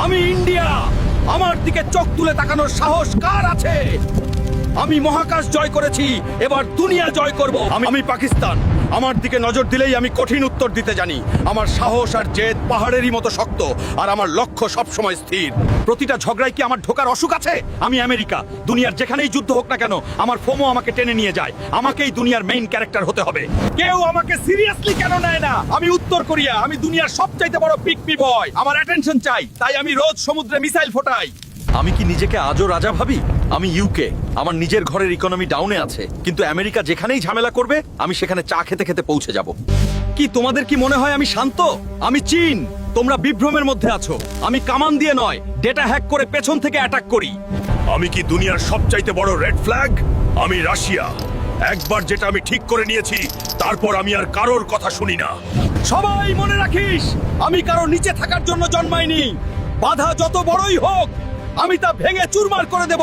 আমি ইন্ডিয়া। আমার দিকে চোখ তুলে তাকানোর সাহস কার আছে? আমি মহাকাশ জয় করেছি, এবার দুনিয়া জয় করব। আমি পাকিস্তান। আমার দিকে নজর দিলেই আমি কঠিন উত্তর দিতে জানি। আমার সাহস আর জেদ পাহাড়েরই মতো শক্ত, আর আমার লক্ষ্য সবসময় স্থির। প্রতিটা ঝগড়ায় কি আমার ঢোকার অসুখ আছে? আমি আমেরিকা। দুনিয়ার যেখানেই যুদ্ধ হোক না কেন, আমার ফোমো আমাকে টেনে নিয়ে যায়। আমাকেই দুনিয়ার মেইন ক্যারেক্টার হতে হবে। কেউ আমাকে সিরিয়াসলি কেন নেয় না? আমি উত্তর কোরিয়া। আমি দুনিয়ার সবচাইতে বড় পিকমি বয়। আমার অ্যাটেনশন চাই, তাই আমি রোজ সমুদ্রে মিসাইল ফোটাই। আমি কি নিজেকে আজও রাজা ভাবি? আমি ইউকে। আমার নিজের ঘরের ইকোনমি ডাউনে আছে, কিন্তু আমেরিকা যেখানেই ঝামেলা করবে আমি সেখানে চা খেতে খেতে পৌঁছে যাব। কি তোমাদের কি মনে হয় আমি শান্ত? আমি চীন। তোমরা বিভ্রমের মধ্যে আছো। আমি কামান দিয়ে নয়, ডেটা হ্যাক করে পেছন থেকে অ্যাটাক করি। আমি কি দুনিয়ার সবচাইতে বড় রেড ফ্ল্যাগ? আমি রাশিয়া। একবার যেটা আমি ঠিক করে নিয়েছি, তারপর আমি আর কারোর কথা শুনি না। সবাই মনে রাখিস, আমি কারো নিচে থাকার জন্য জন্মাইনি। বাধা যত বড়ই হোক, আমি তা ভেঙে চুরমার করে দেব।